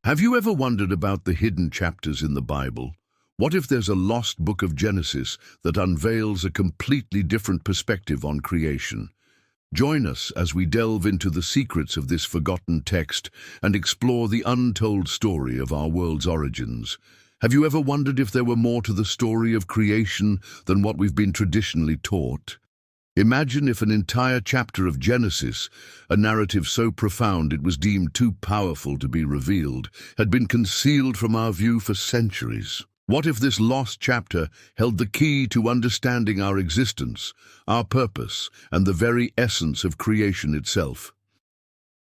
Have you ever wondered about the hidden chapters in the Bible? What if there's a lost book of Genesis that unveils a completely different perspective on creation? Join us as we delve into the secrets of this forgotten text and explore the untold story of our world's origins. Have you ever wondered if there were more to the story of creation than what we've been traditionally taught? Imagine if an entire chapter of Genesis, a narrative so profound it was deemed too powerful to be revealed, had been concealed from our view for centuries. What if this lost chapter held the key to understanding our existence, our purpose, and the very essence of creation itself?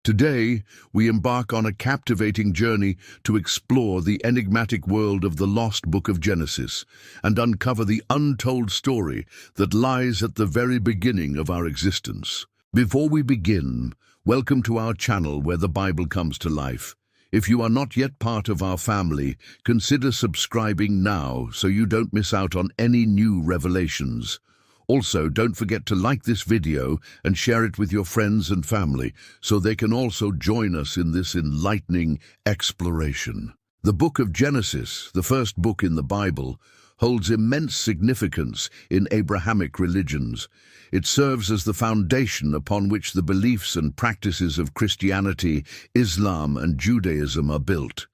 Today, we embark on a captivating journey to explore the enigmatic world of the lost book of Genesis and uncover the untold story that lies at the very beginning of our existence. Before we begin, welcome to our channel where the Bible comes to life. If you are not yet part of our family, consider subscribing now so you don't miss out on any new revelations. Also, don't forget to like this video and share it with your friends and family so they can also join us in this enlightening exploration. The book of Genesis, the first book in the Bible, holds immense significance in Abrahamic religions. It serves as the foundation upon which the beliefs and practices of Christianity, Islam, and Judaism are built.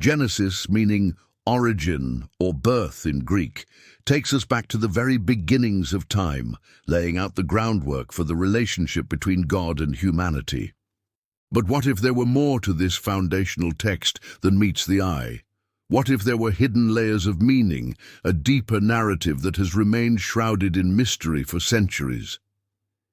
Genesis, meaning origin or birth in Greek, takes us back to the very beginnings of time, laying out the groundwork for the relationship between God and humanity. But what if there were more to this foundational text than meets the eye? What if there were hidden layers of meaning, a deeper narrative that has remained shrouded in mystery for centuries?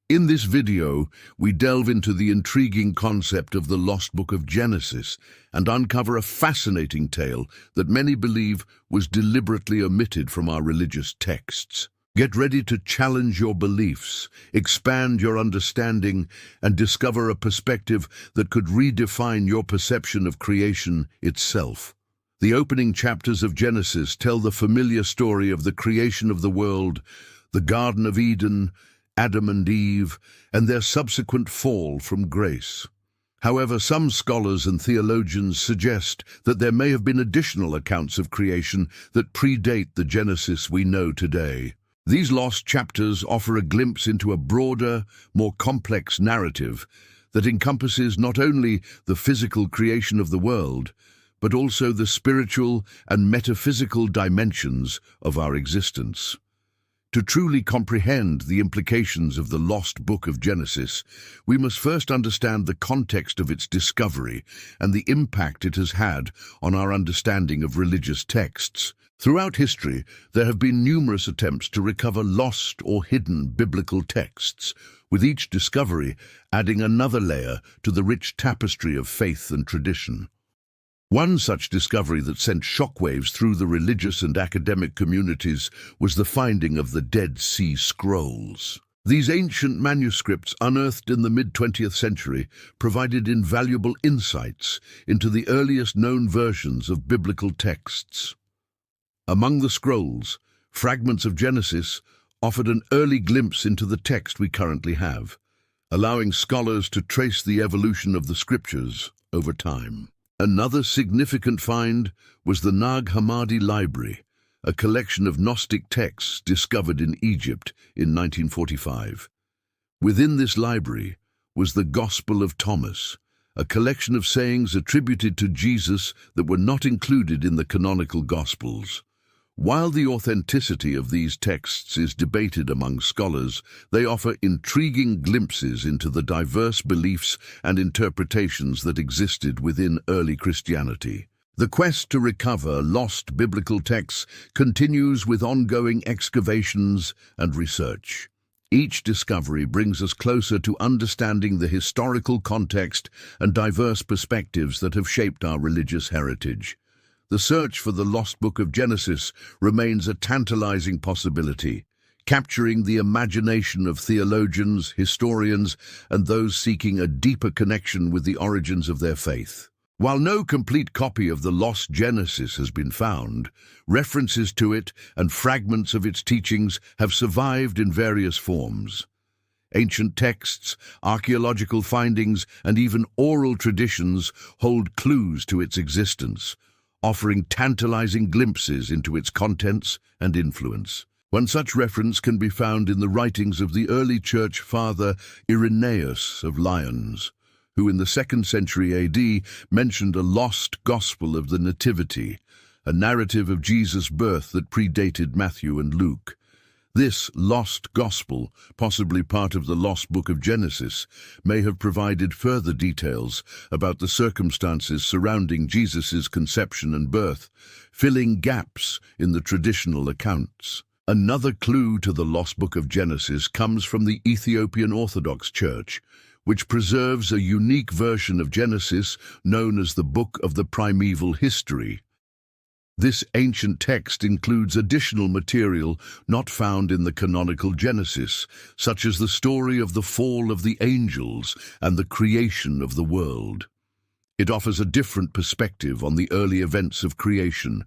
In this video, we delve into the intriguing concept of the lost book of Genesis and uncover a fascinating tale that many believe was deliberately omitted from our religious texts. Get ready to challenge your beliefs, expand your understanding, and discover a perspective that could redefine your perception of creation itself. The opening chapters of Genesis tell the familiar story of the creation of the world, the Garden of Eden, Adam and Eve, and their subsequent fall from grace. However, some scholars and theologians suggest that there may have been additional accounts of creation that predate the Genesis we know today. These lost chapters offer a glimpse into a broader, more complex narrative that encompasses not only the physical creation of the world, but also the spiritual and metaphysical dimensions of our existence. To truly comprehend the implications of the lost book of Genesis, we must first understand the context of its discovery and the impact it has had on our understanding of religious texts. Throughout history, there have been numerous attempts to recover lost or hidden biblical texts, with each discovery adding another layer to the rich tapestry of faith and tradition. One such discovery that sent shockwaves through the religious and academic communities was the finding of the Dead Sea Scrolls. These ancient manuscripts, unearthed in the mid-20th century, provided invaluable insights into the earliest known versions of biblical texts. Among the scrolls, fragments of Genesis offered an early glimpse into the text we currently have, allowing scholars to trace the evolution of the scriptures over time. Another significant find was the Nag Hammadi Library, a collection of Gnostic texts discovered in Egypt in 1945. Within this library was the Gospel of Thomas, a collection of sayings attributed to Jesus that were not included in the canonical Gospels. While the authenticity of these texts is debated among scholars, they offer intriguing glimpses into the diverse beliefs and interpretations that existed within early Christianity. The quest to recover lost biblical texts continues with ongoing excavations and research. Each discovery brings us closer to understanding the historical context and diverse perspectives that have shaped our religious heritage. The search for the lost book of Genesis remains a tantalizing possibility, capturing the imagination of theologians, historians, and those seeking a deeper connection with the origins of their faith. While no complete copy of the lost Genesis has been found, references to it and fragments of its teachings have survived in various forms. Ancient texts, archaeological findings, and even oral traditions hold clues to its existence, offering tantalizing glimpses into its contents and influence. One such reference can be found in the writings of the early church father Irenaeus of Lyons, who in the 2nd century AD mentioned a lost gospel of the Nativity, a narrative of Jesus' birth that predated Matthew and Luke. This lost gospel, possibly part of the lost book of Genesis, may have provided further details about the circumstances surrounding Jesus' conception and birth, filling gaps in the traditional accounts. Another clue to the lost book of Genesis comes from the Ethiopian Orthodox Church, which preserves a unique version of Genesis known as the Book of the Primeval History. This ancient text includes additional material not found in the canonical Genesis, such as the story of the fall of the angels and the creation of the world. It offers a different perspective on the early events of creation,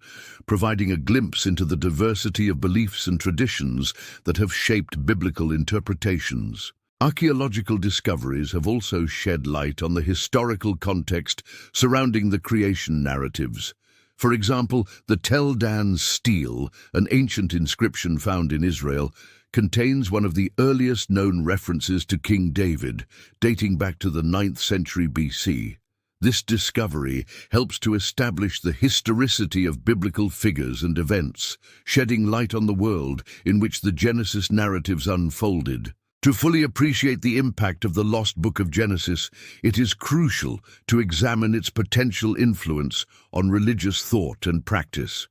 providing a glimpse into the diversity of beliefs and traditions that have shaped biblical interpretations. Archaeological discoveries have also shed light on the historical context surrounding the creation narratives. For example, the Tel Dan stele, an ancient inscription found in Israel, contains one of the earliest known references to King David, dating back to the 9th century BC. This discovery helps to establish the historicity of biblical figures and events, shedding light on the world in which the Genesis narratives unfolded. To fully appreciate the impact of the lost book of Genesis, it is crucial to examine its potential influence on religious thought and practice.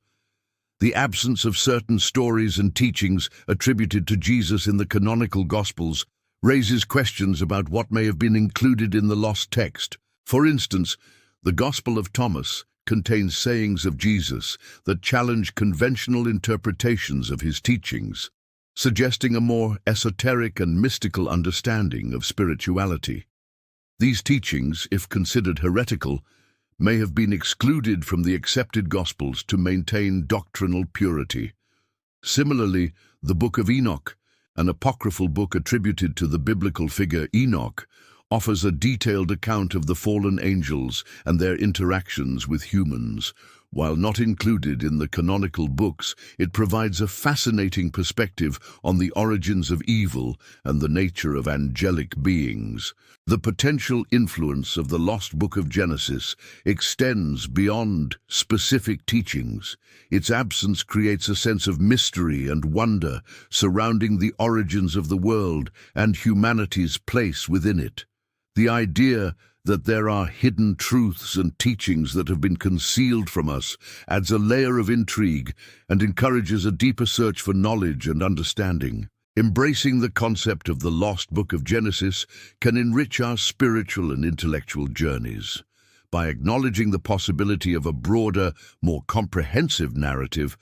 The absence of certain stories and teachings attributed to Jesus in the canonical Gospels raises questions about what may have been included in the lost text. For instance, the Gospel of Thomas contains sayings of Jesus that challenge conventional interpretations of his teachings, suggesting a more esoteric and mystical understanding of spirituality. These teachings, if considered heretical, may have been excluded from the accepted Gospels to maintain doctrinal purity. Similarly, the Book of Enoch, an apocryphal book attributed to the biblical figure Enoch, offers a detailed account of the fallen angels and their interactions with humans. While not included in the canonical books, it provides a fascinating perspective on the origins of evil and the nature of angelic beings. The potential influence of the lost book of Genesis extends beyond specific teachings. Its absence creates a sense of mystery and wonder surrounding the origins of the world and humanity's place within it. The idea that there are hidden truths and teachings that have been concealed from us adds a layer of intrigue and encourages a deeper search for knowledge and understanding. Embracing the concept of the lost book of Genesis can enrich our spiritual and intellectual journeys. By acknowledging the possibility of a broader, more comprehensive narrative,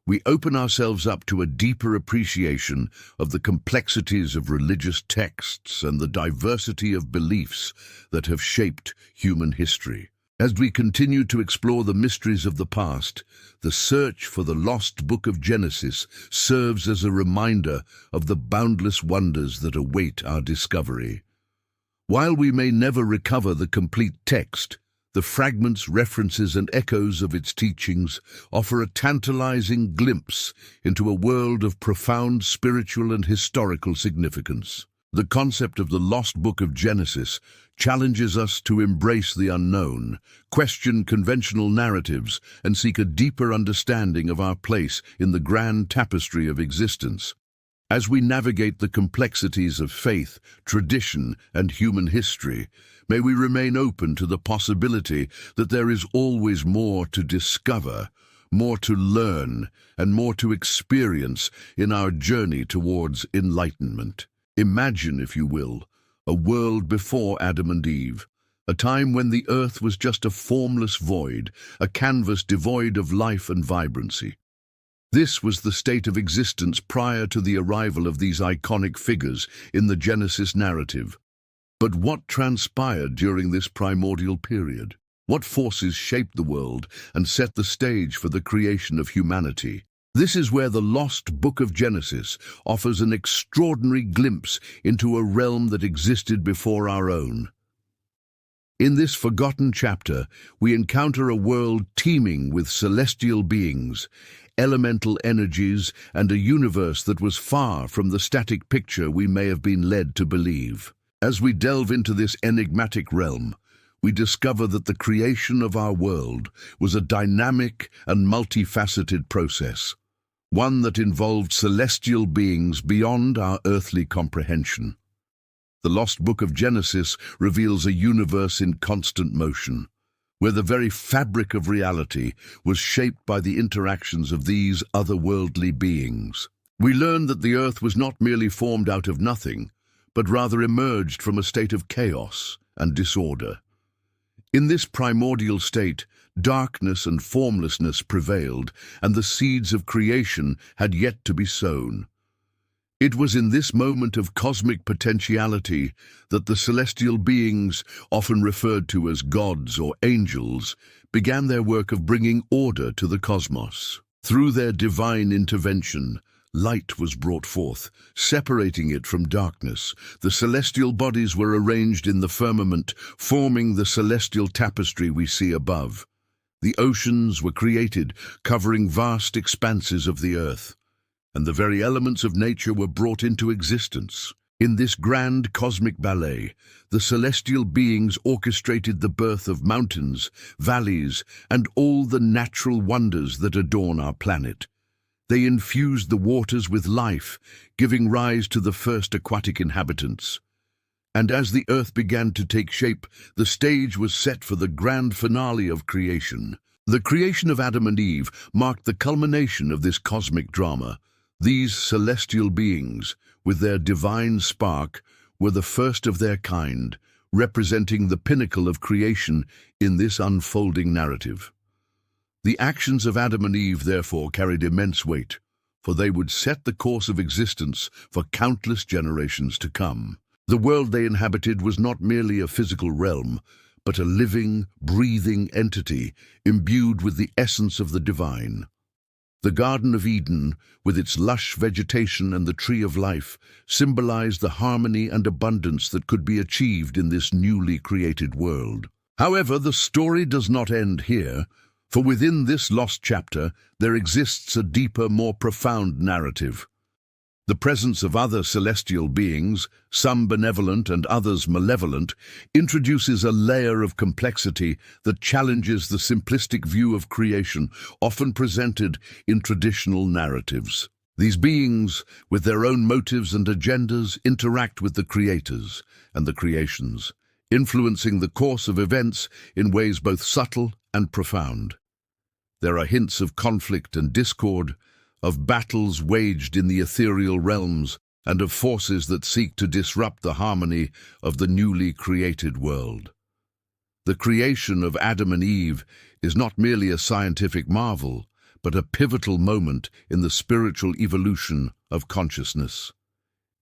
we open ourselves up to a deeper appreciation of the complexities of religious texts and the diversity of beliefs that have shaped human history. As we continue to explore the mysteries of the past, the search for the lost book of Genesis serves as a reminder of the boundless wonders that await our discovery. While we may never recover the complete text, the fragments, references, and echoes of its teachings offer a tantalizing glimpse into a world of profound spiritual and historical significance. The concept of the lost book of Genesis challenges us to embrace the unknown, question conventional narratives, and seek a deeper understanding of our place in the grand tapestry of existence. As we navigate the complexities of faith, tradition, and human history, may we remain open to the possibility that there is always more to discover, more to learn, and more to experience in our journey towards enlightenment. Imagine, if you will, a world before Adam and Eve, a time when the earth was just a formless void, a canvas devoid of life and vibrancy. This was the state of existence prior to the arrival of these iconic figures in the Genesis narrative. But what transpired during this primordial period? What forces shaped the world and set the stage for the creation of humanity? This is where the lost book of Genesis offers an extraordinary glimpse into a realm that existed before our own. In this forgotten chapter, we encounter a world teeming with celestial beings, elemental energies, and a universe that was far from the static picture we may have been led to believe. As we delve into this enigmatic realm, we discover that the creation of our world was a dynamic and multifaceted process, one that involved celestial beings beyond our earthly comprehension. The lost book of Genesis reveals a universe in constant motion, where the very fabric of reality was shaped by the interactions of these otherworldly beings. We learn that the earth was not merely formed out of nothing, but rather emerged from a state of chaos and disorder. In this primordial state, darkness and formlessness prevailed, and the seeds of creation had yet to be sown. It was in this moment of cosmic potentiality that the celestial beings, often referred to as gods or angels, began their work of bringing order to the cosmos. Through their divine intervention, light was brought forth, separating it from darkness. The celestial bodies were arranged in the firmament, forming the celestial tapestry we see above. The oceans were created, covering vast expanses of the earth, and the very elements of nature were brought into existence. In this grand cosmic ballet, the celestial beings orchestrated the birth of mountains, valleys, and all the natural wonders that adorn our planet. They infused the waters with life, giving rise to the first aquatic inhabitants. And as the earth began to take shape, the stage was set for the grand finale of creation. The creation of Adam and Eve marked the culmination of this cosmic drama. These celestial beings, with their divine spark, were the first of their kind, representing the pinnacle of creation in this unfolding narrative. The actions of Adam and Eve, therefore, carried immense weight, for they would set the course of existence for countless generations to come. The world they inhabited was not merely a physical realm, but a living, breathing entity imbued with the essence of the divine. The Garden of Eden, with its lush vegetation and the tree of life, symbolized the harmony and abundance that could be achieved in this newly created world. However, the story does not end here, for within this lost chapter there exists a deeper, more profound narrative. The presence of other celestial beings, some benevolent and others malevolent, introduces a layer of complexity that challenges the simplistic view of creation often presented in traditional narratives. These beings, with their own motives and agendas, interact with the creators and the creations, influencing the course of events in ways both subtle and profound. There are hints of conflict and discord, of battles waged in the ethereal realms, and of forces that seek to disrupt the harmony of the newly created world. The creation of Adam and Eve is not merely a scientific marvel, but a pivotal moment in the spiritual evolution of consciousness.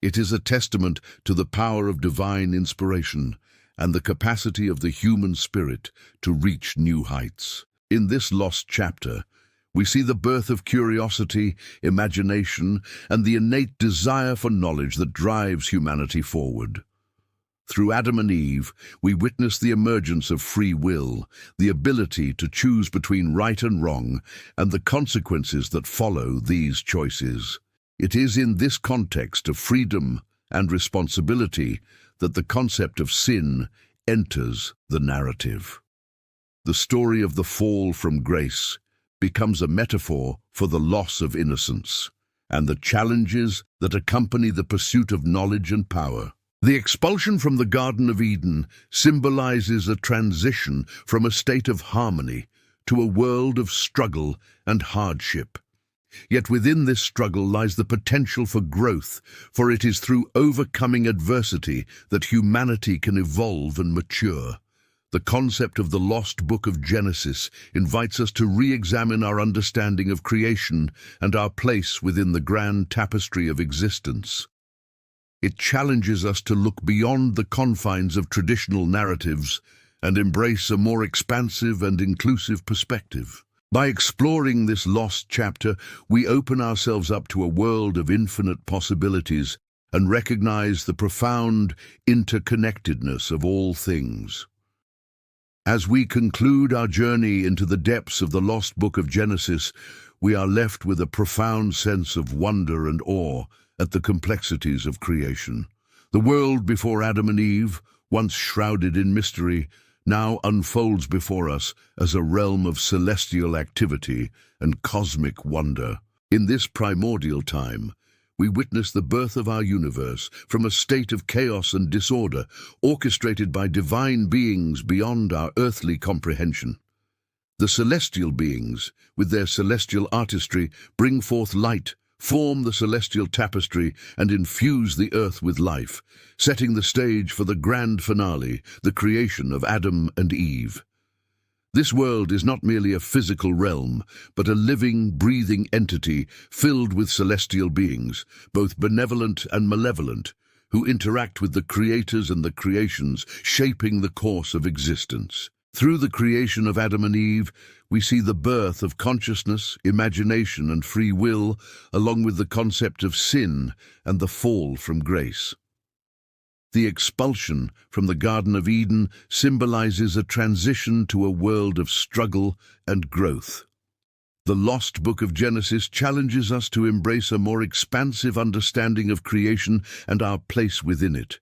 It is a testament to the power of divine inspiration and the capacity of the human spirit to reach new heights. In this lost chapter, we see the birth of curiosity, imagination, and the innate desire for knowledge that drives humanity forward. Through Adam and Eve, we witness the emergence of free will, the ability to choose between right and wrong, and the consequences that follow these choices. It is in this context of freedom and responsibility that the concept of sin enters the narrative. The story of the fall from grace becomes a metaphor for the loss of innocence and the challenges that accompany the pursuit of knowledge and power. The expulsion from the Garden of Eden symbolizes a transition from a state of harmony to a world of struggle and hardship. Yet within this struggle lies the potential for growth, for it is through overcoming adversity that humanity can evolve and mature. The concept of the lost book of Genesis invites us to re-examine our understanding of creation and our place within the grand tapestry of existence. It challenges us to look beyond the confines of traditional narratives and embrace a more expansive and inclusive perspective. By exploring this lost chapter, we open ourselves up to a world of infinite possibilities and recognize the profound interconnectedness of all things. As we conclude our journey into the depths of the lost book of Genesis, we are left with a profound sense of wonder and awe at the complexities of creation. The world before Adam and Eve, once shrouded in mystery, now unfolds before us as a realm of celestial activity and cosmic wonder. In this primordial time, we witness the birth of our universe from a state of chaos and disorder, orchestrated by divine beings beyond our earthly comprehension. The celestial beings, with their celestial artistry, bring forth light, form the celestial tapestry, and infuse the earth with life, setting the stage for the grand finale, the creation of Adam and Eve. This world is not merely a physical realm, but a living, breathing entity filled with celestial beings, both benevolent and malevolent, who interact with the creators and the creations, shaping the course of existence. Through the creation of Adam and Eve, we see the birth of consciousness, imagination, and free will, along with the concept of sin and the fall from grace. The expulsion from the Garden of Eden symbolizes a transition to a world of struggle and growth. The lost book of Genesis challenges us to embrace a more expansive understanding of creation and our place within it.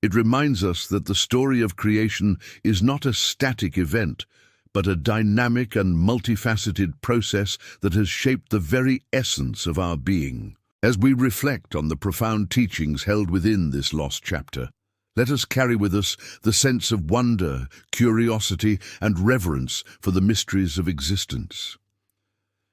It reminds us that the story of creation is not a static event, but a dynamic and multifaceted process that has shaped the very essence of our being. As we reflect on the profound teachings held within this lost chapter, let us carry with us the sense of wonder, curiosity, and reverence for the mysteries of existence.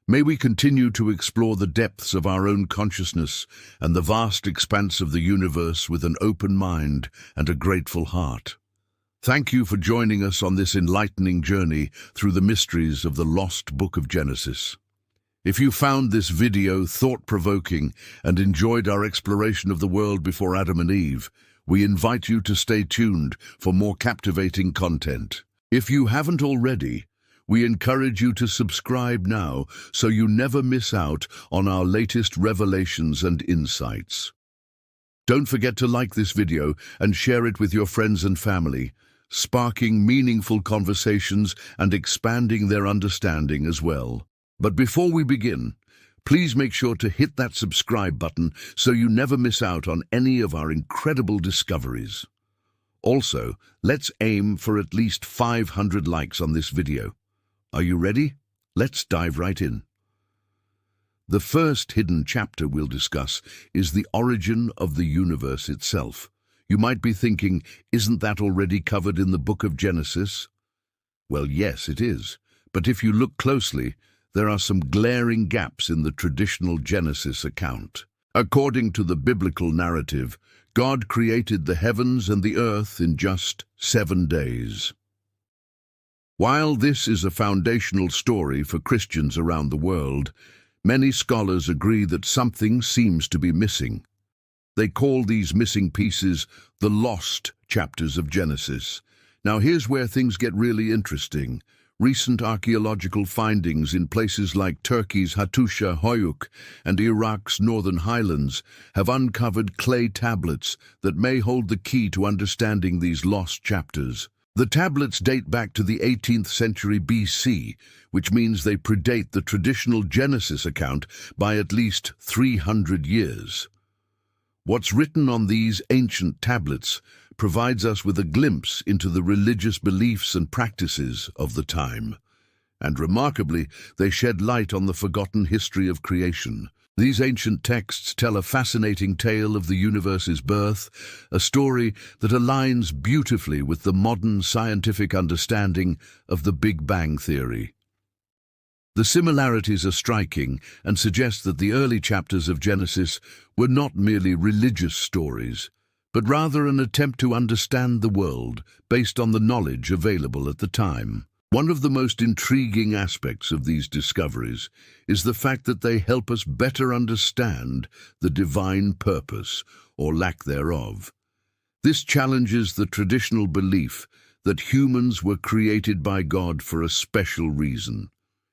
May we continue to explore the depths of our own consciousness and the vast expanse of the universe with an open mind and a grateful heart. Thank you for joining us on this enlightening journey through the mysteries of the lost book of Genesis. If you found this video thought-provoking and enjoyed our exploration of the world before Adam and Eve, we invite you to stay tuned for more captivating content. If you haven't already, we encourage you to subscribe now so you never miss out on our latest revelations and insights. Don't forget to like this video and share it with your friends and family, sparking meaningful conversations and expanding their understanding as well. But before we begin, please make sure to hit that subscribe button so you never miss out on any of our incredible discoveries. Also, let's aim for at least 500 likes on this video. Are you ready? Let's dive right in. The first hidden chapter we'll discuss is the origin of the universe itself. You might be thinking, isn't that already covered in the book of Genesis? Well, yes, it is. But if you look closely, there are some glaring gaps in the traditional Genesis account. According to the biblical narrative, God created the heavens and the earth in just 7 days. While this is a foundational story for Christians around the world, many scholars agree that something seems to be missing. They call these missing pieces the lost chapters of Genesis. Now here's where things get really interesting. Recent archaeological findings in places like Turkey's Hattusha Hoyuk and Iraq's northern highlands have uncovered clay tablets that may hold the key to understanding these lost chapters. The tablets date back to the 18th century BC, which means they predate the traditional Genesis account by at least 300 years. What's written on these ancient tablets provides us with a glimpse into the religious beliefs and practices of the time. And remarkably, they shed light on the forgotten history of creation. These ancient texts tell a fascinating tale of the universe's birth, a story that aligns beautifully with the modern scientific understanding of the Big Bang theory. The similarities are striking and suggest that the early chapters of Genesis were not merely religious stories, but rather an attempt to understand the world based on the knowledge available at the time. One of the most intriguing aspects of these discoveries is the fact that they help us better understand the divine purpose, or lack thereof. This challenges the traditional belief that humans were created by God for a special reason.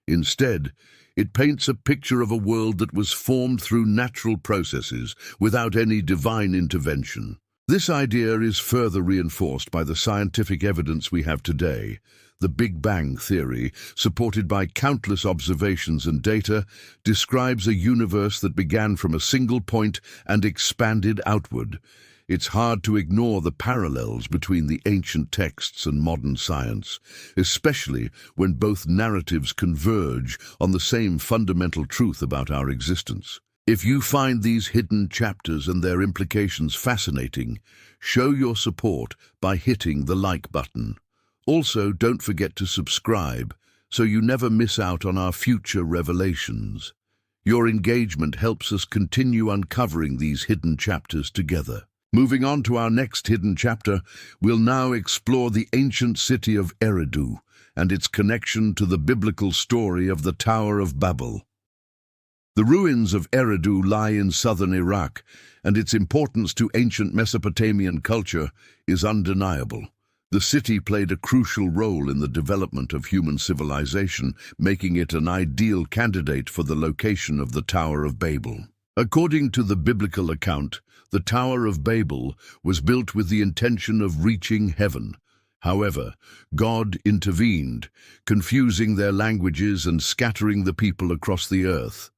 Instead, it paints a picture of a world that was formed through natural processes without any divine intervention. This idea is further reinforced by the scientific evidence we have today. The Big Bang theory, supported by countless observations and data, describes a universe that began from a single point and expanded outward. It's hard to ignore the parallels between the ancient texts and modern science, especially when both narratives converge on the same fundamental truth about our existence. If you find these hidden chapters and their implications fascinating, show your support by hitting the like button. Also, don't forget to subscribe so you never miss out on our future revelations. Your engagement helps us continue uncovering these hidden chapters together. Moving on to our next hidden chapter, we'll now explore the ancient city of Eridu and its connection to the biblical story of the Tower of Babel. The ruins of Eridu lie in southern Iraq, and its importance to ancient Mesopotamian culture is undeniable. The city played a crucial role in the development of human civilization, making it an ideal candidate for the location of the Tower of Babel. According to the biblical account, the Tower of Babel was built with the intention of reaching heaven. However, God intervened, confusing their languages and scattering the people across the earth.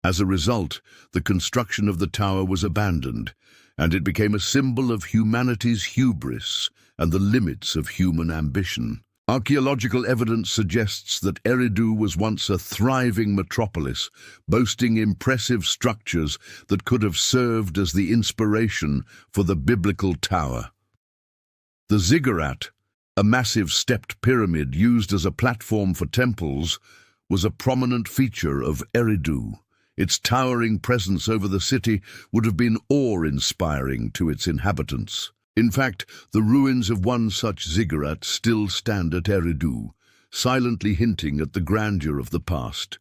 As a result, the construction of the tower was abandoned, and it became a symbol of humanity's hubris and the limits of human ambition. Archaeological evidence suggests that Eridu was once a thriving metropolis, boasting impressive structures that could have served as the inspiration for the biblical tower. The ziggurat, a massive stepped pyramid used as a platform for temples, was a prominent feature of Eridu. Its towering presence over the city would have been awe-inspiring to its inhabitants. In fact, the ruins of one such ziggurat still stand at Eridu, silently hinting at the grandeur of the past.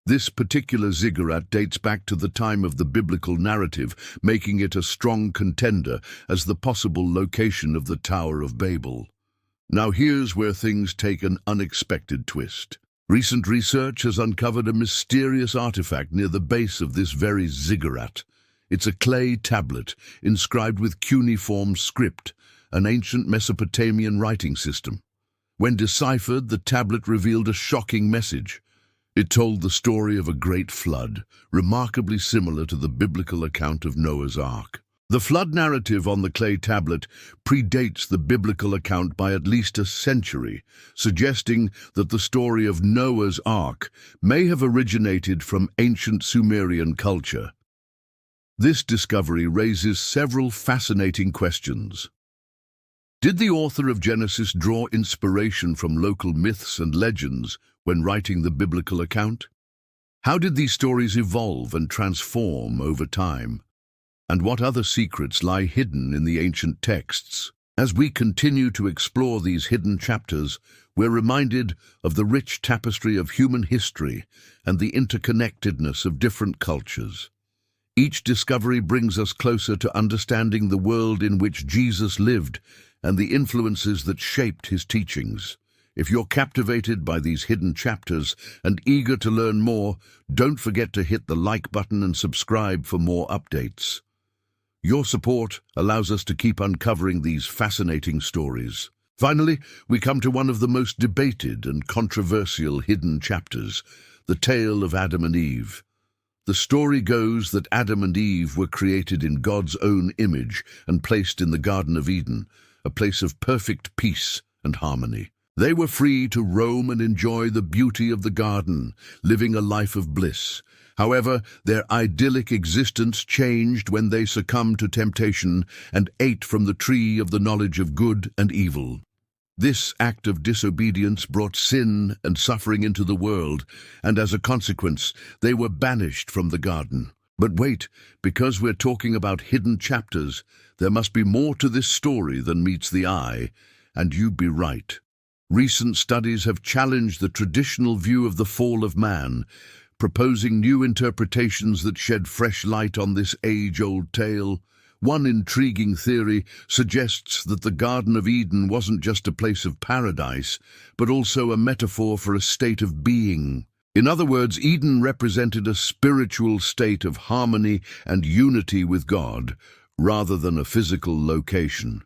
This particular ziggurat dates back to the time of the biblical narrative, making it a strong contender as the possible location of the Tower of Babel. Now here's where things take an unexpected twist. Recent research has uncovered a mysterious artifact near the base of this very ziggurat. It's a clay tablet inscribed with cuneiform script, an ancient Mesopotamian writing system. When deciphered, the tablet revealed a shocking message. It told the story of a great flood, remarkably similar to the biblical account of Noah's Ark. The flood narrative on the clay tablet predates the biblical account by at least a century, suggesting that the story of Noah's Ark may have originated from ancient Sumerian culture. This discovery raises several fascinating questions. Did the author of Genesis draw inspiration from local myths and legends when writing the biblical account? How did these stories evolve and transform over time? And what other secrets lie hidden in the ancient texts? As we continue to explore these hidden chapters, we're reminded of the rich tapestry of human history and the interconnectedness of different cultures. Each discovery brings us closer to understanding the world in which Jesus lived and the influences that shaped his teachings. If you're captivated by these hidden chapters and eager to learn more, don't forget to hit the like button and subscribe for more updates. Your support allows us to keep uncovering these fascinating stories. Finally, we come to one of the most debated and controversial hidden chapters, the tale of Adam and Eve. The story goes that Adam and Eve were created in God's own image and placed in the Garden of Eden, a place of perfect peace and harmony. They were free to roam and enjoy the beauty of the garden, living a life of bliss. However, their idyllic existence changed when they succumbed to temptation and ate from the tree of the knowledge of good and evil. This act of disobedience brought sin and suffering into the world, and as a consequence, they were banished from the garden. But wait, because we're talking about hidden chapters, there must be more to this story than meets the eye, and you'd be right. Recent studies have challenged the traditional view of the fall of man, proposing new interpretations that shed fresh light on this age-old tale. One intriguing theory suggests that the Garden of Eden wasn't just a place of paradise, but also a metaphor for a state of being. In other words, Eden represented a spiritual state of harmony and unity with God, rather than a physical location.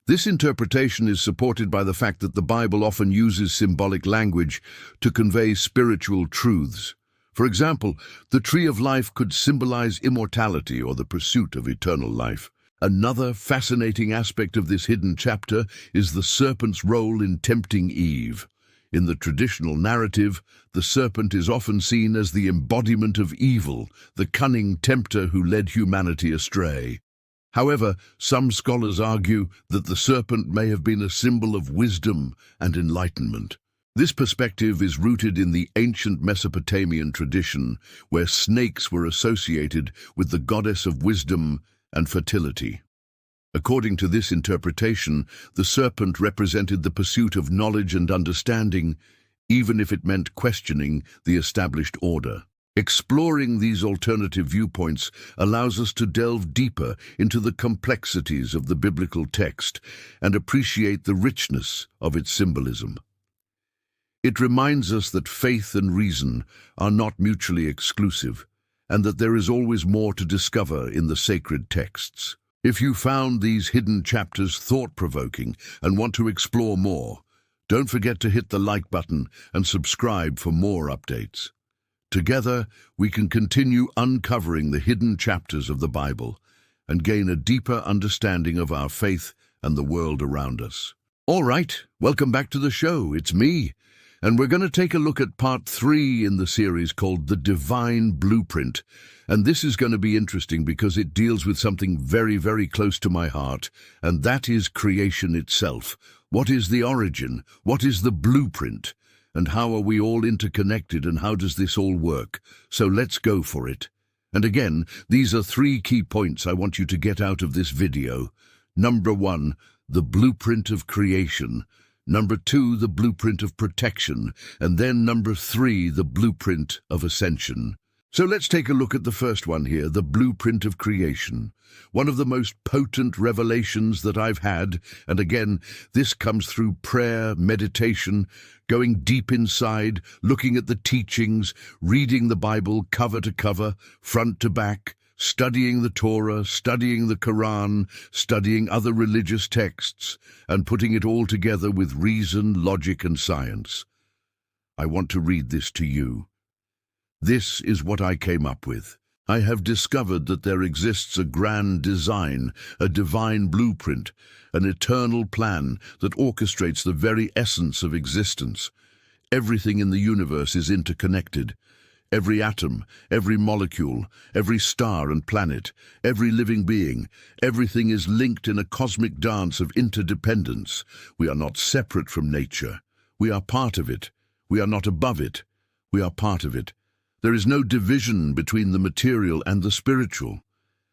This interpretation is supported by the fact that the Bible often uses symbolic language to convey spiritual truths. For example, the tree of life could symbolize immortality or the pursuit of eternal life. Another fascinating aspect of this hidden chapter is the serpent's role in tempting Eve. In the traditional narrative, the serpent is often seen as the embodiment of evil, the cunning tempter who led humanity astray. However, some scholars argue that the serpent may have been a symbol of wisdom and enlightenment. This perspective is rooted in the ancient Mesopotamian tradition, where snakes were associated with the goddess of wisdom and fertility. According to this interpretation, the serpent represented the pursuit of knowledge and understanding, even if it meant questioning the established order. Exploring these alternative viewpoints allows us to delve deeper into the complexities of the biblical text and appreciate the richness of its symbolism. It reminds us that faith and reason are not mutually exclusive, and that there is always more to discover in the sacred texts. If you found these hidden chapters thought-provoking and want to explore more, don't forget to hit the like button and subscribe for more updates. Together, we can continue uncovering the hidden chapters of the Bible and gain a deeper understanding of our faith and the world around us. All right, welcome back to the show. It's me. And we're going to take a look at part 3 in the series called The Divine Blueprint. And this is going to be interesting because it deals with something very, very close to my heart, and that is creation itself. What is the origin? What is the blueprint? And how are we all interconnected, and how does this all work? So let's go for it. And again, these are 3 key points I want you to get out of this video. Number 1, the blueprint of creation. Number 2, the blueprint of protection. And then number 3, the blueprint of ascension. So let's take a look at the first one here, the blueprint of creation. One of the most potent revelations that I've had, and again, this comes through prayer, meditation, going deep inside, looking at the teachings, reading the Bible cover to cover, front to back, studying the Torah, studying the Quran, studying other religious texts, and putting it all together with reason, logic, and science. I want to read this to you. This is what I came up with. I have discovered that there exists a grand design, a divine blueprint, an eternal plan that orchestrates the very essence of existence. Everything in the universe is interconnected. Every atom, every molecule, every star and planet, every living being, everything is linked in a cosmic dance of interdependence. We are not separate from nature. We are part of it. We are not above it. We are part of it. There is no division between the material and the spiritual.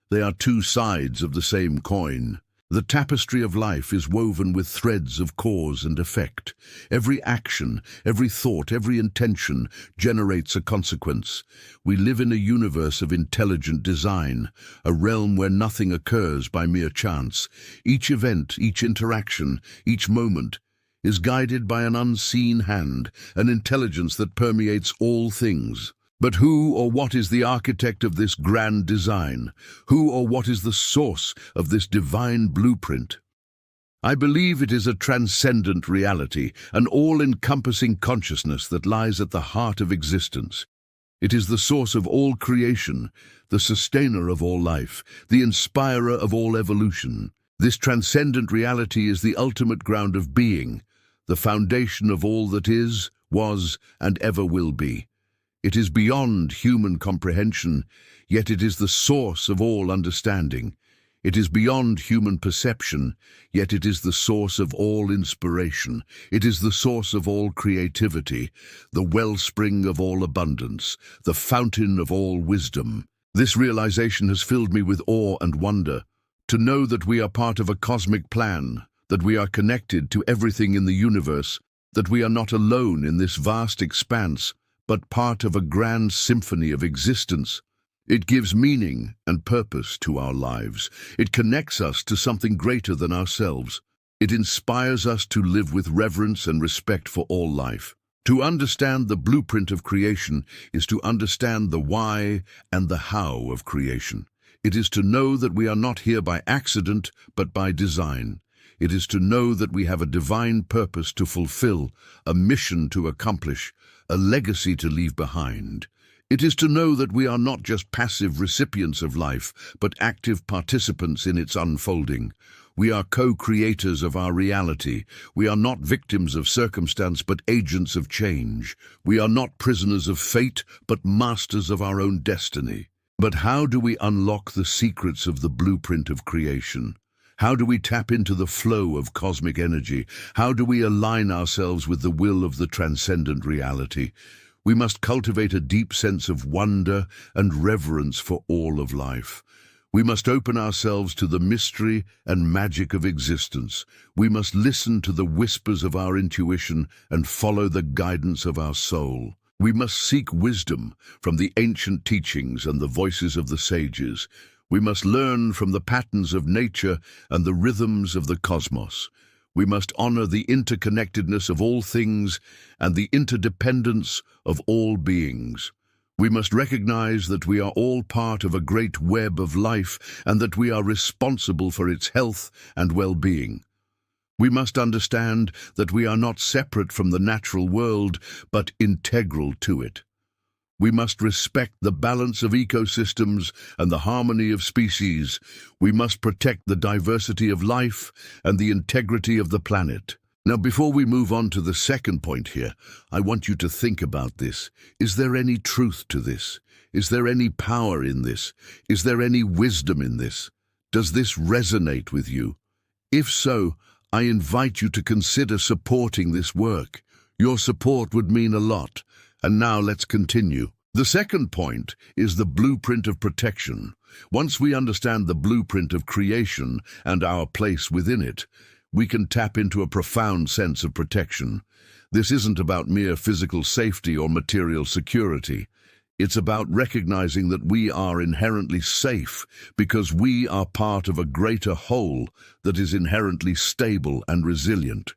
They are 2 sides of the same coin. The tapestry of life is woven with threads of cause and effect. Every action, every thought, every intention generates a consequence. We live in a universe of intelligent design, a realm where nothing occurs by mere chance. Each event, each interaction, each moment is guided by an unseen hand, an intelligence that permeates all things. But who or what is the architect of this grand design? Who or what is the source of this divine blueprint? I believe it is a transcendent reality, an all-encompassing consciousness that lies at the heart of existence. It is the source of all creation, the sustainer of all life, the inspirer of all evolution. This transcendent reality is the ultimate ground of being, the foundation of all that is, was, and ever will be. It is beyond human comprehension, yet it is the source of all understanding. It is beyond human perception, yet it is the source of all inspiration. It is the source of all creativity, the wellspring of all abundance, the fountain of all wisdom. This realization has filled me with awe and wonder. To know that we are part of a cosmic plan, that we are connected to everything in the universe, that we are not alone in this vast expanse, but part of a grand symphony of existence. It gives meaning and purpose to our lives. It connects us to something greater than ourselves. It inspires us to live with reverence and respect for all life. To understand the blueprint of creation is to understand the why and the how of creation. It is to know that we are not here by accident, but by design. It is to know that we have a divine purpose to fulfill, a mission to accomplish, a legacy to leave behind. It is to know that we are not just passive recipients of life, but active participants in its unfolding. We are co-creators of our reality. We are not victims of circumstance, but agents of change. We are not prisoners of fate, but masters of our own destiny. But how do we unlock the secrets of the blueprint of creation? How do we tap into the flow of cosmic energy? How do we align ourselves with the will of the transcendent reality? We must cultivate a deep sense of wonder and reverence for all of life. We must open ourselves to the mystery and magic of existence. We must listen to the whispers of our intuition and follow the guidance of our soul. We must seek wisdom from the ancient teachings and the voices of the sages. We must learn from the patterns of nature and the rhythms of the cosmos. We must honor the interconnectedness of all things and the interdependence of all beings. We must recognize that we are all part of a great web of life and that we are responsible for its health and well-being. We must understand that we are not separate from the natural world, but integral to it. We must respect the balance of ecosystems and the harmony of species. We must protect the diversity of life and the integrity of the planet. Now, before we move on to the second point here, I want you to think about this. Is there any truth to this? Is there any power in this? Is there any wisdom in this? Does this resonate with you? If so, I invite you to consider supporting this work. Your support would mean a lot. And now let's continue. The second point is the blueprint of protection. Once we understand the blueprint of creation and our place within it, we can tap into a profound sense of protection. This isn't about mere physical safety or material security. It's about recognizing that we are inherently safe because we are part of a greater whole that is inherently stable and resilient.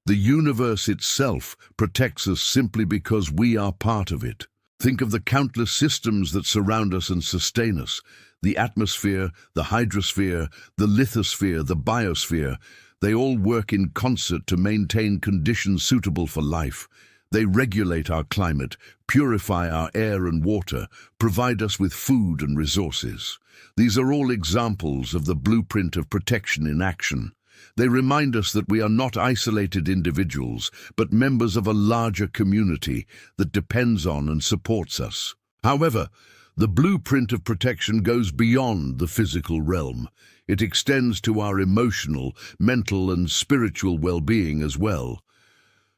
The universe itself protects us simply because we are part of it. Think of the countless systems that surround us and sustain us. The atmosphere, the hydrosphere, the lithosphere, the biosphere. They all work in concert to maintain conditions suitable for life. They regulate our climate, purify our air and water, provide us with food and resources. These are all examples of the blueprint of protection in action. They remind us that we are not isolated individuals, but members of a larger community that depends on and supports us. However, the blueprint of protection goes beyond the physical realm. It extends to our emotional, mental, and spiritual well-being as well.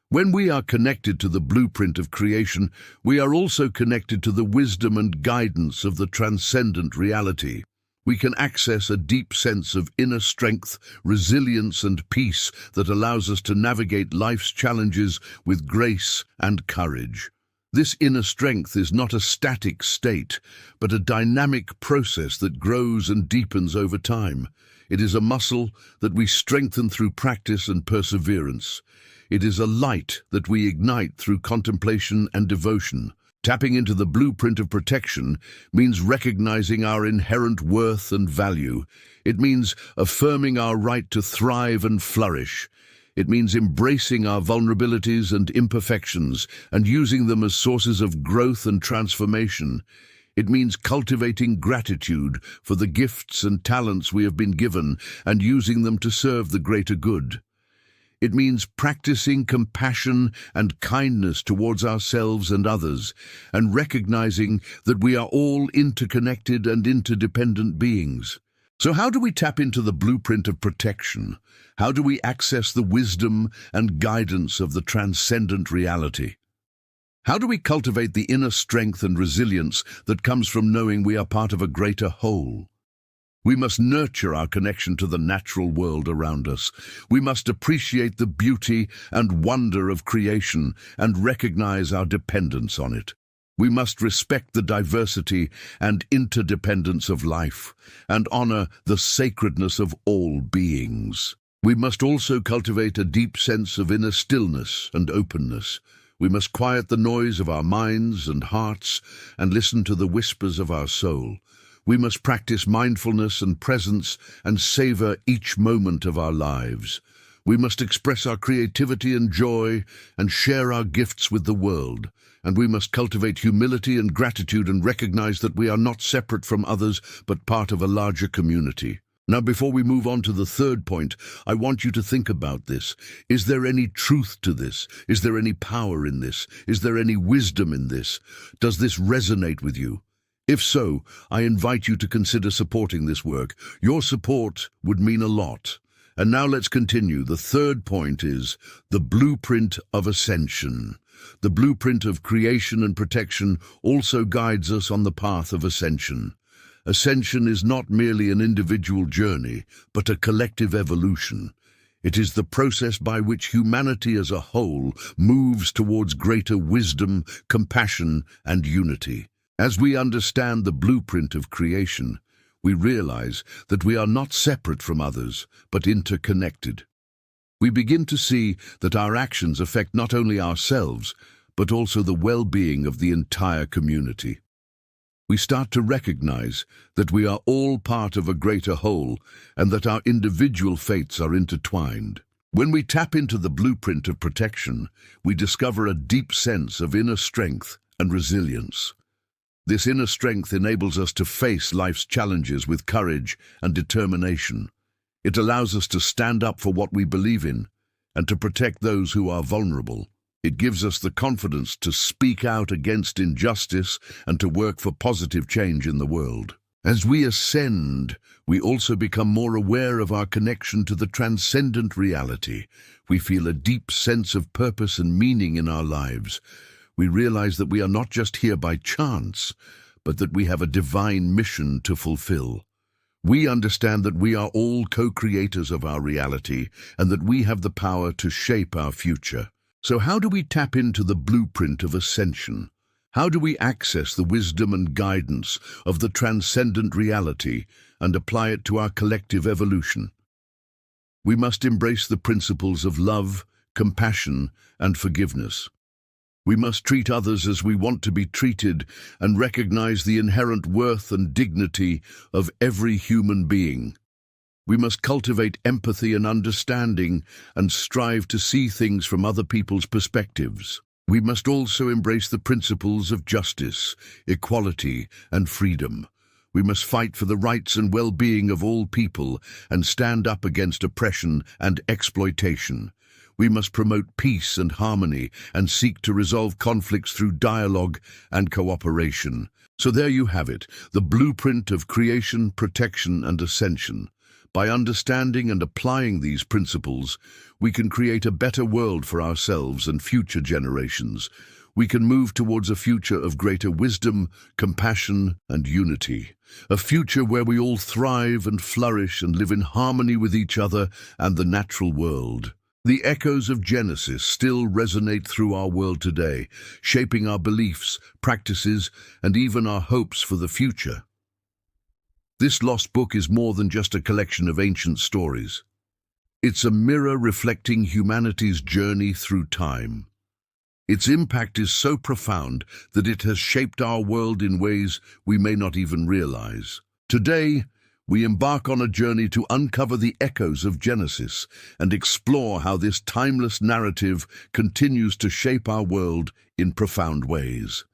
When we are connected to the blueprint of creation, we are also connected to the wisdom and guidance of the transcendent reality. We can access a deep sense of inner strength, resilience, and peace that allows us to navigate life's challenges with grace and courage. This inner strength is not a static state, but a dynamic process that grows and deepens over time. It is a muscle that we strengthen through practice and perseverance. It is a light that we ignite through contemplation and devotion. Tapping into the blueprint of protection means recognizing our inherent worth and value. It means affirming our right to thrive and flourish. It means embracing our vulnerabilities and imperfections and using them as sources of growth and transformation. It means cultivating gratitude for the gifts and talents we have been given and using them to serve the greater good. It means practicing compassion and kindness towards ourselves and others, and recognizing that we are all interconnected and interdependent beings. So how do we tap into the blueprint of protection? How do we access the wisdom and guidance of the transcendent reality? How do we cultivate the inner strength and resilience that comes from knowing we are part of a greater whole? We must nurture our connection to the natural world around us. We must appreciate the beauty and wonder of creation and recognize our dependence on it. We must respect the diversity and interdependence of life and honor the sacredness of all beings. We must also cultivate a deep sense of inner stillness and openness. We must quiet the noise of our minds and hearts and listen to the whispers of our soul. We must practice mindfulness and presence and savor each moment of our lives. We must express our creativity and joy and share our gifts with the world. And we must cultivate humility and gratitude and recognize that we are not separate from others, but part of a larger community. Now, before we move on to the third point, I want you to think about this. Is there any truth to this? Is there any power in this? Is there any wisdom in this? Does this resonate with you? If so, I invite you to consider supporting this work. Your support would mean a lot. And now let's continue. The third point is the blueprint of ascension. The blueprint of creation and protection also guides us on the path of ascension. Ascension is not merely an individual journey, but a collective evolution. It is the process by which humanity as a whole moves towards greater wisdom, compassion, and unity. As we understand the blueprint of creation, we realize that we are not separate from others, but interconnected. We begin to see that our actions affect not only ourselves, but also the well-being of the entire community. We start to recognize that we are all part of a greater whole and that our individual fates are intertwined. When we tap into the blueprint of protection, we discover a deep sense of inner strength and resilience. This inner strength enables us to face life's challenges with courage and determination. It allows us to stand up for what we believe in and to protect those who are vulnerable. It gives us the confidence to speak out against injustice and to work for positive change in the world. As we ascend, we also become more aware of our connection to the transcendent reality. We feel a deep sense of purpose and meaning in our lives. We realize that we are not just here by chance, but that we have a divine mission to fulfill. We understand that we are all co-creators of our reality and that we have the power to shape our future. So how do we tap into the blueprint of ascension? How do we access the wisdom and guidance of the transcendent reality and apply it to our collective evolution? We must embrace the principles of love, compassion, and forgiveness. We must treat others as we want to be treated and recognize the inherent worth and dignity of every human being. We must cultivate empathy and understanding and strive to see things from other people's perspectives. We must also embrace the principles of justice, equality, and freedom. We must fight for the rights and well-being of all people and stand up against oppression and exploitation. We must promote peace and harmony and seek to resolve conflicts through dialogue and cooperation. So there you have it, the blueprint of creation, protection, and ascension. By understanding and applying these principles, we can create a better world for ourselves and future generations. We can move towards a future of greater wisdom, compassion, and unity. A future where we all thrive and flourish and live in harmony with each other and the natural world. The echoes of Genesis still resonate through our world today, shaping our beliefs, practices, and even our hopes for the future. This lost book is more than just a collection of ancient stories. It's a mirror reflecting humanity's journey through time. Its impact is so profound that it has shaped our world in ways we may not even realize. Today, we embark on a journey to uncover the echoes of Genesis and explore how this timeless narrative continues to shape our world in profound ways.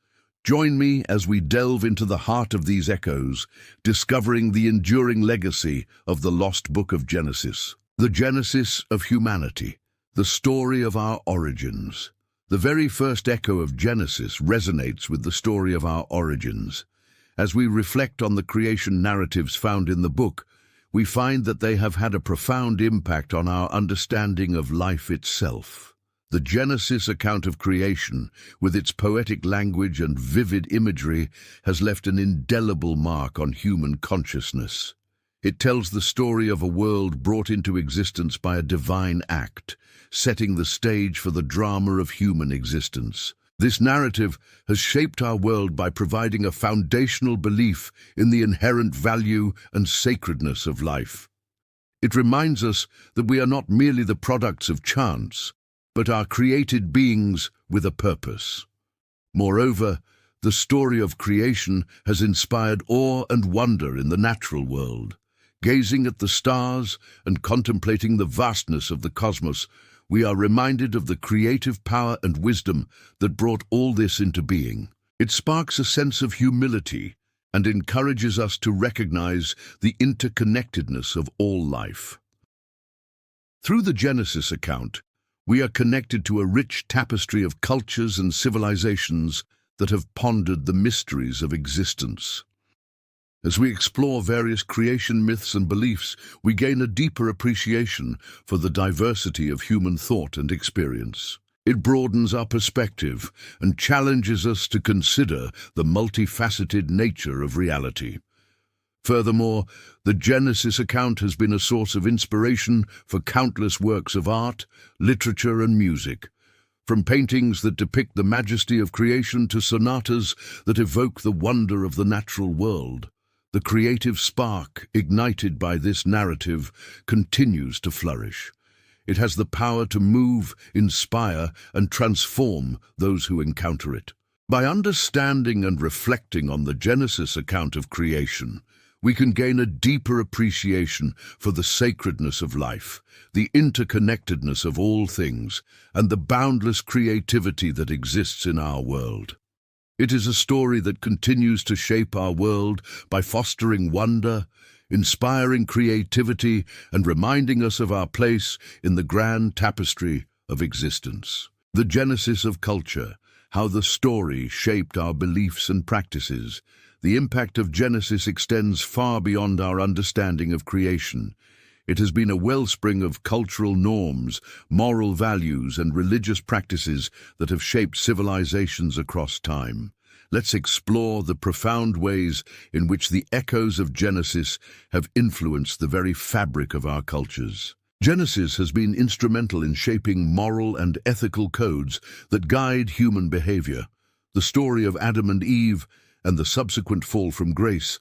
Join me as we delve into the heart of these echoes, discovering the enduring legacy of the lost book of Genesis. The genesis of humanity, the story of our origins. The very first echo of Genesis resonates with the story of our origins. As we reflect on the creation narratives found in the book, we find that they have had a profound impact on our understanding of life itself. The Genesis account of creation, with its poetic language and vivid imagery, has left an indelible mark on human consciousness. It tells the story of a world brought into existence by a divine act, setting the stage for the drama of human existence. This narrative has shaped our world by providing a foundational belief in the inherent value and sacredness of life. It reminds us that we are not merely the products of chance, but are created beings with a purpose. Moreover, the story of creation has inspired awe and wonder in the natural world. Gazing at the stars and contemplating the vastness of the cosmos, we are reminded of the creative power and wisdom that brought all this into being. It sparks a sense of humility and encourages us to recognize the interconnectedness of all life. Through the Genesis account, we are connected to a rich tapestry of cultures and civilizations that have pondered the mysteries of existence. As we explore various creation myths and beliefs, we gain a deeper appreciation for the diversity of human thought and experience. It broadens our perspective and challenges us to consider the multifaceted nature of reality. Furthermore, the Genesis account has been a source of inspiration for countless works of art, literature, and music. From paintings that depict the majesty of creation to sonatas that evoke the wonder of the natural world, the creative spark ignited by this narrative continues to flourish. It has the power to move, inspire, and transform those who encounter it. By understanding and reflecting on the Genesis account of creation, we can gain a deeper appreciation for the sacredness of life, the interconnectedness of all things, and the boundless creativity that exists in our world. It is a story that continues to shape our world by fostering wonder, inspiring creativity, and reminding us of our place in the grand tapestry of existence. The genesis of culture, how the story shaped our beliefs and practices. The impact of Genesis extends far beyond our understanding of creation. It has been a wellspring of cultural norms, moral values, and religious practices that have shaped civilizations across time. Let's explore the profound ways in which the echoes of Genesis have influenced the very fabric of our cultures. Genesis has been instrumental in shaping moral and ethical codes that guide human behavior. The story of Adam and Eve and the subsequent fall from grace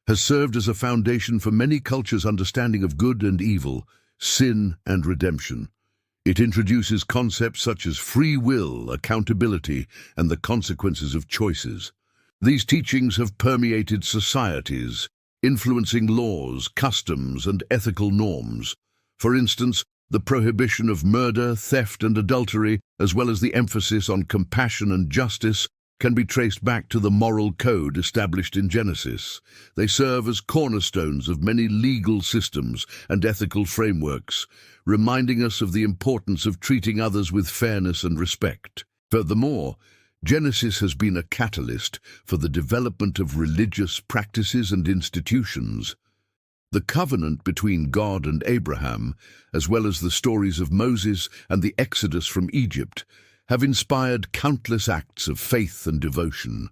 has served as a foundation for many cultures' understanding of good and evil, sin and redemption. It introduces concepts such as free will, accountability, and the consequences of choices. These teachings have permeated societies, influencing laws, customs, and ethical norms. For instance, the prohibition of murder, theft, and adultery, as well as the emphasis on compassion and justice, can be traced back to the moral code established in Genesis. They serve as cornerstones of many legal systems and ethical frameworks, reminding us of the importance of treating others with fairness and respect. Furthermore, Genesis has been a catalyst for the development of religious practices and institutions. The covenant between God and Abraham, as well as the stories of Moses and the Exodus from Egypt, have inspired countless acts of faith and devotion.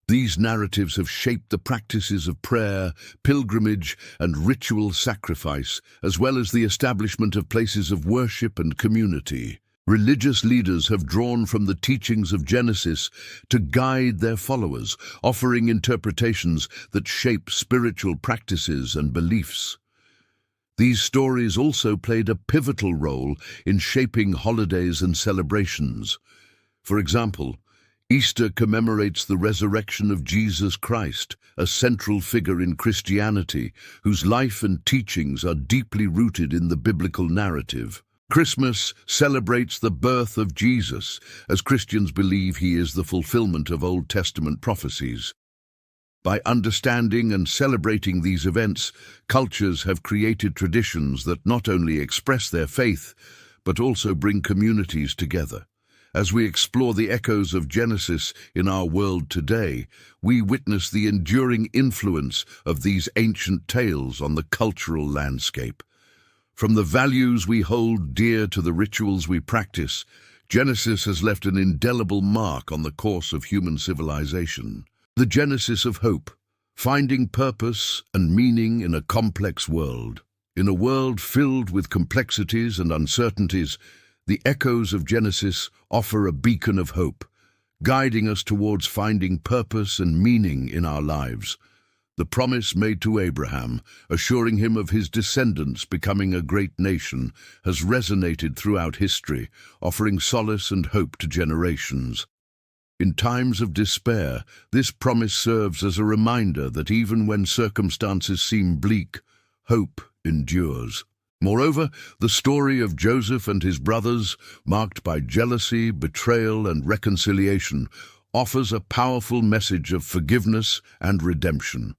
These narratives have shaped the practices of prayer, pilgrimage, and ritual sacrifice, as well as the establishment of places of worship and community. Religious leaders have drawn from the teachings of Genesis to guide their followers, offering interpretations that shape spiritual practices and beliefs. These stories also played a pivotal role in shaping holidays and celebrations. For example, Easter commemorates the resurrection of Jesus Christ, a central figure in Christianity, whose life and teachings are deeply rooted in the biblical narrative. Christmas celebrates the birth of Jesus, as Christians believe he is the fulfillment of Old Testament prophecies. By understanding and celebrating these events, cultures have created traditions that not only express their faith, but also bring communities together. As we explore the echoes of Genesis in our world today, we witness the enduring influence of these ancient tales on the cultural landscape. From the values we hold dear to the rituals we practice, Genesis has left an indelible mark on the course of human civilization. The genesis of hope, finding purpose and meaning in a complex world. In a world filled with complexities and uncertainties, the echoes of Genesis offer a beacon of hope, guiding us towards finding purpose and meaning in our lives. The promise made to Abraham, assuring him of his descendants becoming a great nation, has resonated throughout history, offering solace and hope to generations. In times of despair, this promise serves as a reminder that even when circumstances seem bleak, hope endures. Moreover, the story of Joseph and his brothers, marked by jealousy, betrayal, and reconciliation, offers a powerful message of forgiveness and redemption.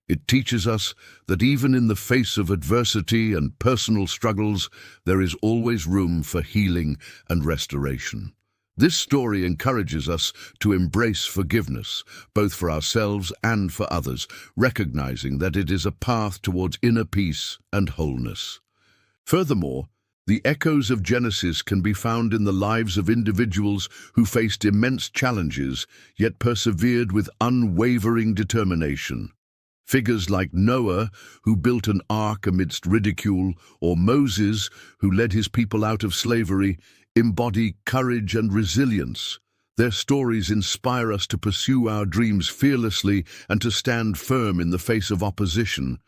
It teaches us that even in the face of adversity and personal struggles, there is always room for healing and restoration. This story encourages us to embrace forgiveness, both for ourselves and for others, recognizing that it is a path towards inner peace and wholeness. Furthermore, the echoes of Genesis can be found in the lives of individuals who faced immense challenges, yet persevered with unwavering determination. Figures like Noah, who built an ark amidst ridicule, or Moses, who led his people out of slavery, embody courage and resilience. Their stories inspire us to pursue our dreams fearlessly and to stand firm in the face of opposition.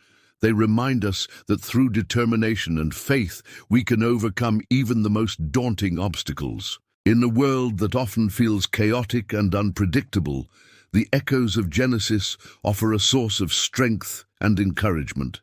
They remind us that through determination and faith, we can overcome even the most daunting obstacles. In a world that often feels chaotic and unpredictable, the echoes of Genesis offer a source of strength and encouragement.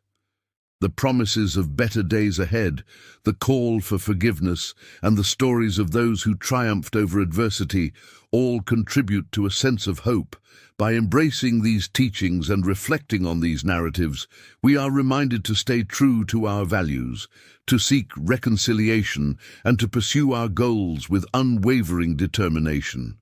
The promises of better days ahead, the call for forgiveness, and the stories of those who triumphed over adversity all contribute to a sense of hope. By embracing these teachings and reflecting on these narratives, we are reminded to stay true to our values, to seek reconciliation, and to pursue our goals with unwavering determination.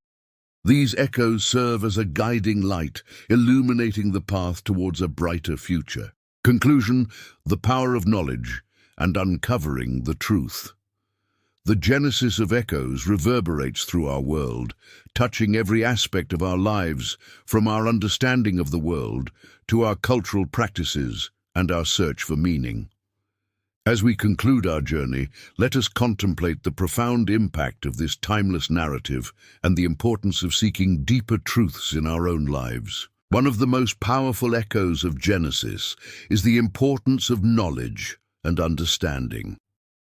These echoes serve as a guiding light, illuminating the path towards a brighter future. Conclusion: the power of knowledge and uncovering the truth. The genesis of echoes reverberates through our world, touching every aspect of our lives, from our understanding of the world to our cultural practices and our search for meaning. As we conclude our journey, let us contemplate the profound impact of this timeless narrative and the importance of seeking deeper truths in our own lives. One of the most powerful echoes of Genesis is the importance of knowledge and understanding.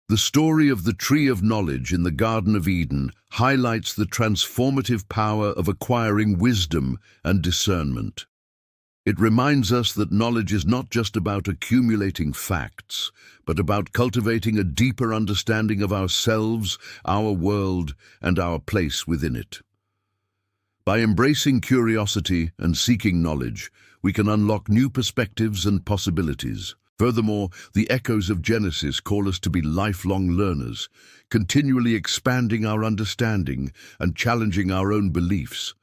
The story of the tree of knowledge in the Garden of Eden highlights the transformative power of acquiring wisdom and discernment. It reminds us that knowledge is not just about accumulating facts, but about cultivating a deeper understanding of ourselves, our world, and our place within it. By embracing curiosity and seeking knowledge, we can unlock new perspectives and possibilities. Furthermore, the echoes of Genesis call us to be lifelong learners, continually expanding our understanding and challenging our own beliefs.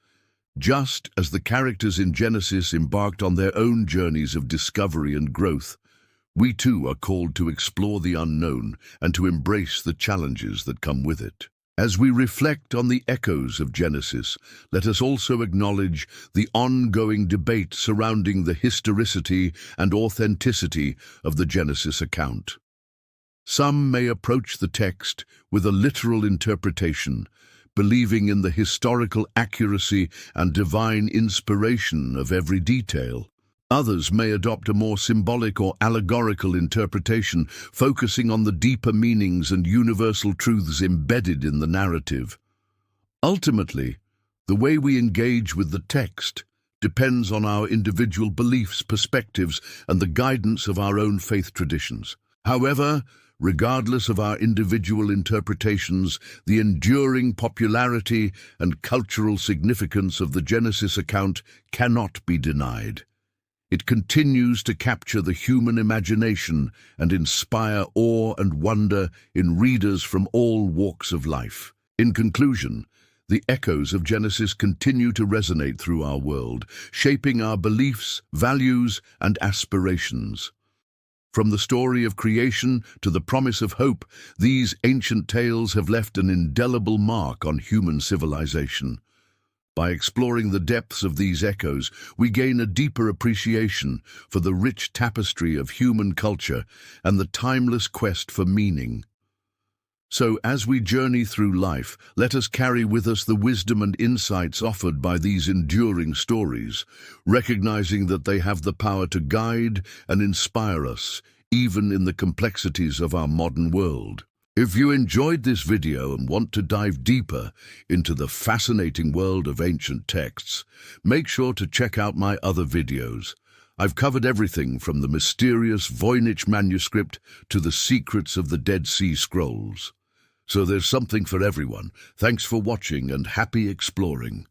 Just as the characters in Genesis embarked on their own journeys of discovery and growth, we too are called to explore the unknown and to embrace the challenges that come with it. As we reflect on the echoes of Genesis, let us also acknowledge the ongoing debate surrounding the historicity and authenticity of the Genesis account. Some may approach the text with a literal interpretation, believing in the historical accuracy and divine inspiration of every detail. Others may adopt a more symbolic or allegorical interpretation, focusing on the deeper meanings and universal truths embedded in the narrative. Ultimately, the way we engage with the text depends on our individual beliefs, perspectives, and the guidance of our own faith traditions. However, regardless of our individual interpretations, the enduring popularity and cultural significance of the Genesis account cannot be denied. It continues to capture the human imagination and inspire awe and wonder in readers from all walks of life. In conclusion, the echoes of Genesis continue to resonate through our world, shaping our beliefs, values, and aspirations. From the story of creation to the promise of hope, these ancient tales have left an indelible mark on human civilization. By exploring the depths of these echoes, we gain a deeper appreciation for the rich tapestry of human culture and the timeless quest for meaning. So, as we journey through life, let us carry with us the wisdom and insights offered by these enduring stories, recognizing that they have the power to guide and inspire us, even in the complexities of our modern world. If you enjoyed this video and want to dive deeper into the fascinating world of ancient texts, make sure to check out my other videos. I've covered everything from the mysterious Voynich manuscript to the secrets of the Dead Sea Scrolls. So there's something for everyone. Thanks for watching and happy exploring.